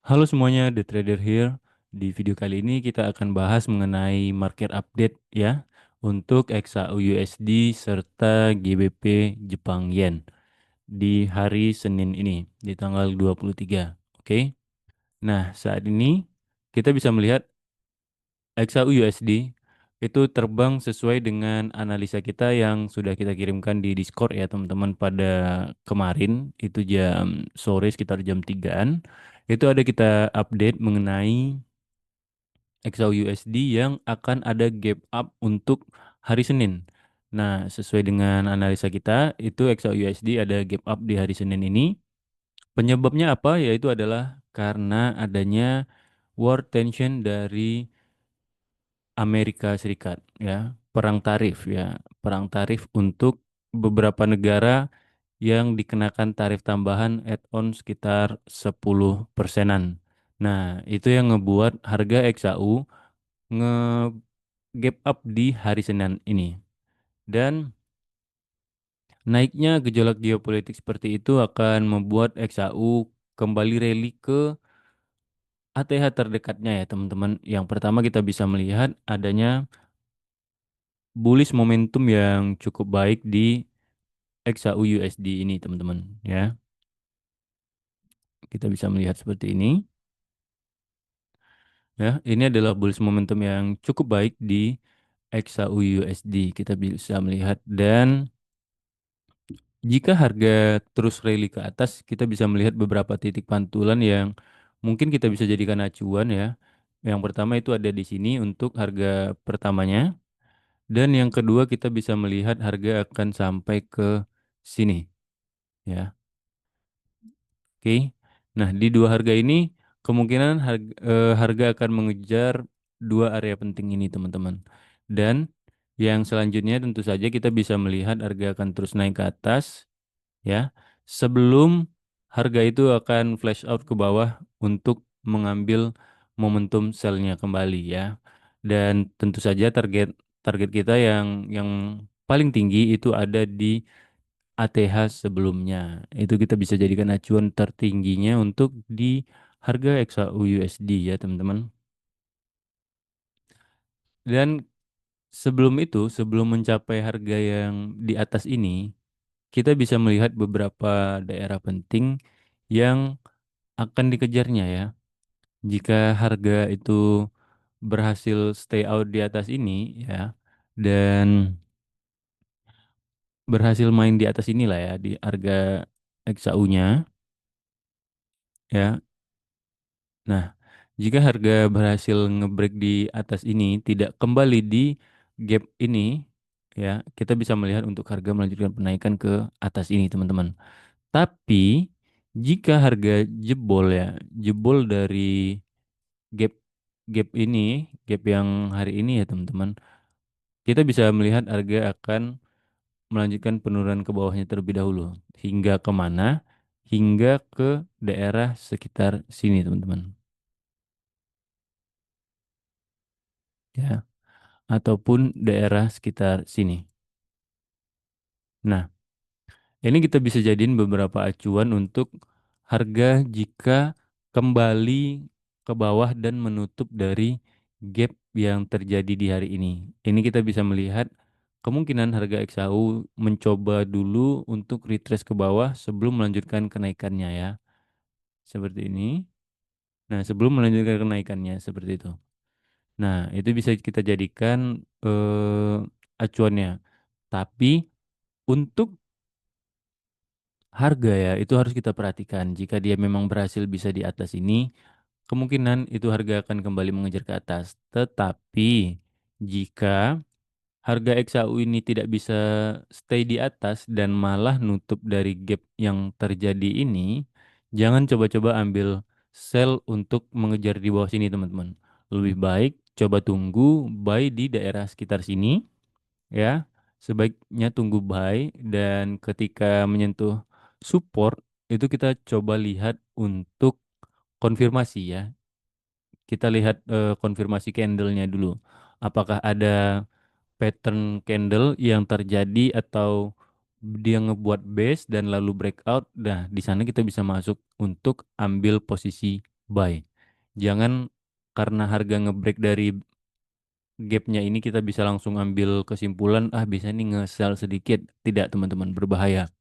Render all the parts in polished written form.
Halo semuanya, The Trader here. Di video kali ini kita akan bahas mengenai market update ya untuk XAU USD serta GBP Jepang Yen di hari Senin ini di tanggal 23. Oke. Nah, saat ini kita bisa melihat XAU USD itu terbang sesuai dengan analisa kita yang sudah kita kirimkan di Discord ya teman-teman pada kemarin itu jam sore sekitar jam 3-an. Itu ada kita update mengenai XAU USD yang akan ada gap up untuk hari Senin. Nah, sesuai dengan analisa kita, itu XAU USD ada gap up di hari Senin ini. Penyebabnya apa? Yaitu adalah karena adanya war tension dari Amerika Serikat ya, perang tarif ya, perang tarif untuk beberapa negara yang dikenakan tarif tambahan add-on sekitar 10%-an. Nah, itu yang ngebuat harga XAU nge-gap up di hari Senin ini. Dan naiknya gejolak geopolitik seperti itu akan membuat XAU kembali rally ke ATH terdekatnya ya teman-teman. Yang pertama kita bisa melihat adanya bullish momentum yang cukup baik di XAU USD ini teman-teman ya. Kita bisa melihat seperti ini ya. Ini adalah bullish momentum yang cukup baik di XAU USD. Kita bisa melihat dan jika harga terus rally ke atas, kita bisa melihat beberapa titik pantulan yang mungkin kita bisa jadikan acuan ya. Yang pertama itu ada di sini untuk harga pertamanya, dan yang kedua kita bisa melihat harga akan sampai ke sini ya. Oke. Nah, di dua harga ini kemungkinan harga akan mengejar dua area penting ini, teman-teman. Dan yang selanjutnya tentu saja kita bisa melihat harga akan terus naik ke atas ya sebelum harga itu akan flash out ke bawah untuk mengambil momentum sell-nya kembali ya. Dan tentu saja target target kita yang paling tinggi itu ada di ATH sebelumnya. Itu kita bisa jadikan acuan tertingginya untuk di harga XAU USD ya, teman-teman. Dan sebelum itu, sebelum mencapai harga yang di atas ini, kita bisa melihat beberapa daerah penting yang akan dikejarnya ya. Jika harga itu berhasil stay out di atas ini ya dan berhasil main di atas inilah ya di harga XAU-nya ya. Nah, jika harga berhasil ngebreak di atas ini tidak kembali di gap ini ya, kita bisa melihat untuk harga melanjutkan penaikan ke atas ini teman-teman. Tapi jika harga jebol ya, jebol dari gap gap ini, gap yang hari ini ya teman-teman, kita bisa melihat harga akan melanjutkan penurunan ke bawahnya terlebih dahulu. Hingga kemana? Hingga ke daerah sekitar sini teman-teman. Ya, ataupun daerah sekitar sini. Nah, ini kita bisa jadiin beberapa acuan untuk harga jika kembali ke bawah dan menutup dari gap yang terjadi di hari ini. Ini kita bisa melihat kemungkinan harga XAU mencoba dulu untuk retrace ke bawah sebelum melanjutkan kenaikannya ya. Seperti ini. Nah, sebelum melanjutkan kenaikannya seperti itu. Nah, itu bisa kita jadikan acuannya. Tapi untuk harga ya, itu harus kita perhatikan. Jika dia memang berhasil bisa di atas ini, kemungkinan itu harga akan kembali mengejar ke atas. Tetapi jika harga XAU ini tidak bisa stay di atas dan malah nutup dari gap yang terjadi ini, jangan coba-coba ambil sell untuk mengejar di bawah sini, teman-teman. Lebih baik coba tunggu buy di daerah sekitar sini ya. Sebaiknya tunggu buy dan ketika menyentuh support itu kita coba lihat untuk konfirmasi ya. Kita lihat konfirmasi candlenya dulu. Apakah ada pattern candle yang terjadi atau dia ngebuat base dan lalu breakout. Nah, di sana kita bisa masuk untuk ambil posisi buy. Jangan karena harga ngebreak dari gapnya ini kita bisa langsung ambil kesimpulan, ah bisa nih nge-sell sedikit. Tidak, teman-teman, berbahaya.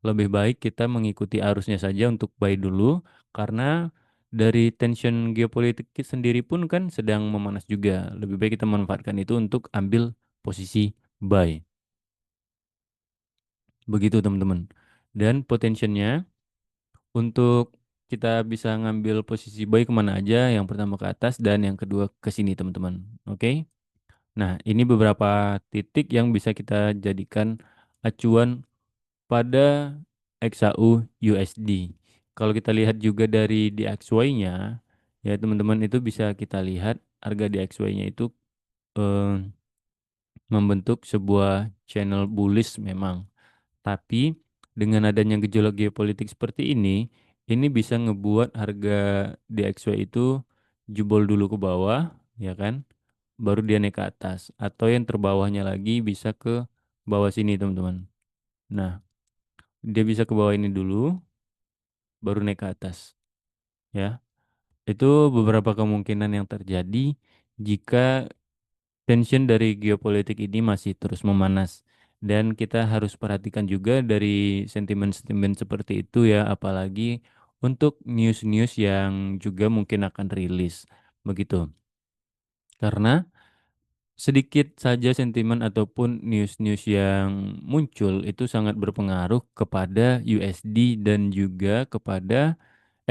Lebih baik kita mengikuti arusnya saja untuk buy dulu, karena dari tension geopolitik sendiri pun kan sedang memanas juga. Lebih baik kita manfaatkan itu untuk ambil posisi buy. Begitu, teman-teman. Dan potensinya untuk kita bisa ngambil posisi buy kemana aja, yang pertama ke atas dan yang kedua ke sini, teman-teman. Oke? Nah, ini beberapa titik yang bisa kita jadikan acuan pada XAU USD. Kalau kita lihat juga dari DXY-nya, ya teman-teman, itu bisa kita lihat harga DXY-nya itu eh, membentuk sebuah channel bullish memang. Tapi dengan adanya gejolak geopolitik seperti ini bisa ngebuat harga DXY itu jebol dulu ke bawah, ya kan? Baru dia naik ke atas. Atau yang terbawahnya lagi bisa ke bawah sini, teman-teman. Nah, dia bisa ke bawah ini dulu, baru naik ke atas, ya. Itu beberapa kemungkinan yang terjadi jika tension dari geopolitik ini masih terus memanas. Dan kita harus perhatikan juga dari sentimen-sentimen seperti itu ya, apalagi untuk news-news yang juga mungkin akan rilis. Begitu. Karena sedikit saja sentimen ataupun news-news yang muncul itu sangat berpengaruh kepada USD dan juga kepada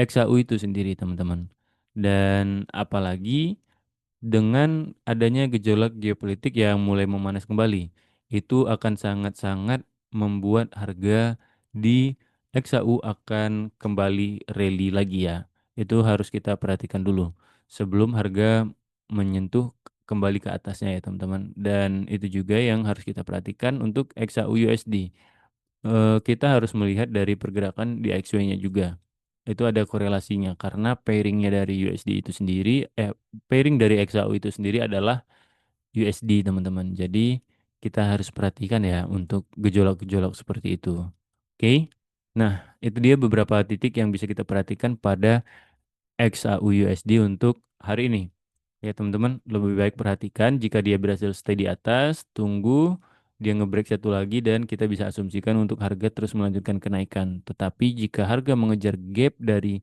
XAU itu sendiri, teman-teman. Dan apalagi dengan adanya gejolak geopolitik yang mulai memanas kembali, itu akan sangat-sangat membuat harga di XAU akan kembali rally lagi ya. Itu harus kita perhatikan dulu sebelum harga menyentuh kembali ke atasnya ya, teman-teman. Dan itu juga yang harus kita perhatikan untuk XAU USD. Kita harus melihat dari pergerakan di XY-nya juga. Itu ada korelasinya karena pairingnya dari USD itu sendiri, pairing dari XAU itu sendiri adalah USD, teman-teman. Jadi kita harus perhatikan ya untuk gejolak-gejolak seperti itu. Oke? Nah, itu dia beberapa titik yang bisa kita perhatikan pada XAU USD untuk hari ini. Ya, teman-teman, lebih baik perhatikan jika dia berhasil stay di atas, tunggu dia ngebreak satu lagi dan kita bisa asumsikan untuk harga terus melanjutkan kenaikan. Tetapi jika harga mengejar gap dari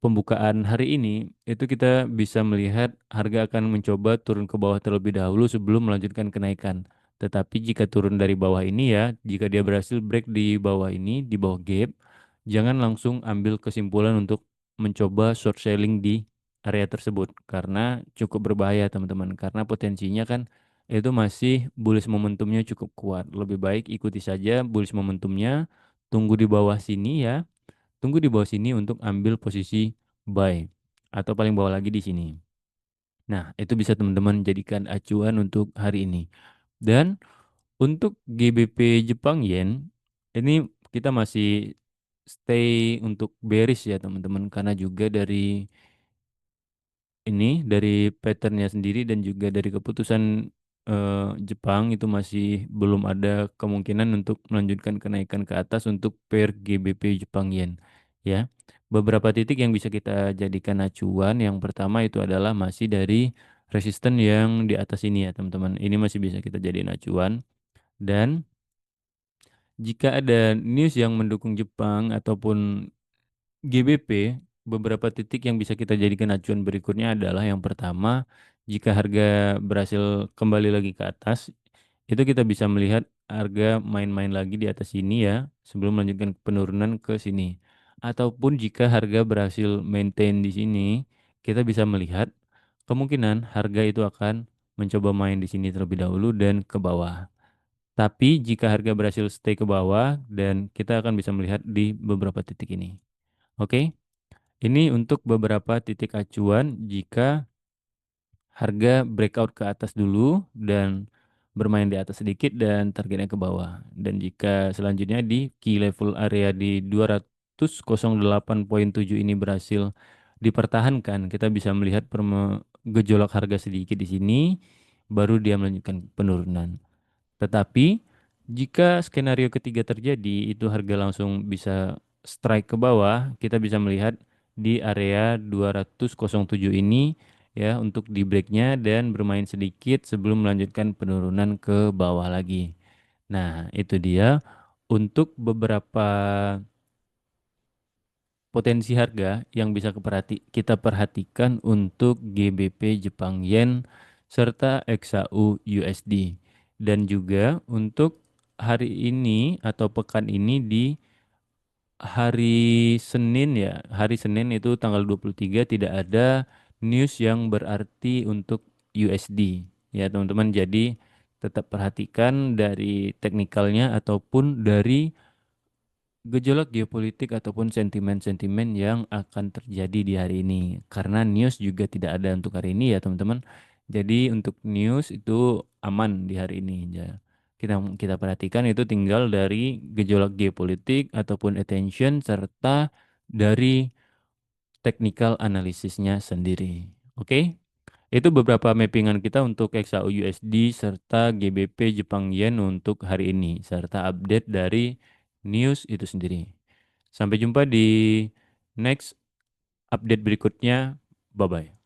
pembukaan hari ini, itu kita bisa melihat harga akan mencoba turun ke bawah terlebih dahulu sebelum melanjutkan kenaikan. Tetapi jika turun dari bawah ini ya, jika dia berhasil break di bawah ini, di bawah gap, jangan langsung ambil kesimpulan untuk mencoba short selling di area tersebut karena cukup berbahaya, teman-teman. Karena potensinya kan itu masih bullish momentumnya cukup kuat. Lebih baik ikuti saja bullish momentumnya, tunggu di bawah sini ya. Tunggu di bawah sini untuk ambil posisi buy atau paling bawah lagi di sini. Nah, itu bisa teman-teman jadikan acuan untuk hari ini. Dan untuk GBP Jepang Yen, ini kita masih stay untuk bearish ya, teman-teman, karena juga dari ini dari patternnya sendiri dan juga dari keputusan Jepang itu masih belum ada kemungkinan untuk melanjutkan kenaikan ke atas untuk pair GBP Jepang Yen ya. Beberapa titik yang bisa kita jadikan acuan, yang pertama itu adalah masih dari resisten yang di atas ini ya, teman-teman. Ini masih bisa kita jadikan acuan. Dan jika ada news yang mendukung Jepang ataupun GBP, beberapa titik yang bisa kita jadikan acuan berikutnya adalah yang pertama, jika harga berhasil kembali lagi ke atas, itu kita bisa melihat harga main-main lagi di atas sini ya, sebelum melanjutkan penurunan ke sini. Ataupun jika harga berhasil maintain di sini, kita bisa melihat kemungkinan harga itu akan mencoba main di sini terlebih dahulu dan ke bawah. Tapi jika harga berhasil stay ke bawah, dan kita akan bisa melihat di beberapa titik ini. Oke? Ini untuk beberapa titik acuan jika harga breakout ke atas dulu dan bermain di atas sedikit dan targetnya ke bawah. Dan jika selanjutnya di key level area di 208,7 ini berhasil dipertahankan, kita bisa melihat gejolak harga sedikit di sini, baru dia melanjutkan penurunan. Tetapi jika skenario ketiga terjadi, itu harga langsung bisa strike ke bawah, kita bisa melihat di area 200.07 ini ya untuk di breaknya dan bermain sedikit sebelum melanjutkan penurunan ke bawah lagi. Nah, itu dia untuk beberapa potensi harga yang bisa kita perhatikan untuk GBP Jepang Yen serta XAU USD. Dan juga untuk hari ini atau pekan ini di hari Senin ya, hari Senin itu tanggal 23 tidak ada news yang berarti untuk USD ya teman-teman. Jadi tetap perhatikan dari teknikalnya ataupun dari gejolak geopolitik ataupun sentimen-sentimen yang akan terjadi di hari ini. Karena news juga tidak ada untuk hari ini ya teman-teman. Jadi untuk news itu aman di hari ini. Ya. Kita perhatikan itu tinggal dari gejolak geopolitik ataupun attention serta dari technical analisisnya sendiri. Oke? Itu beberapa mappingan kita untuk XAU USD serta GBP Jepang Yen untuk hari ini serta update dari news itu sendiri. Sampai jumpa di next update berikutnya. Bye bye.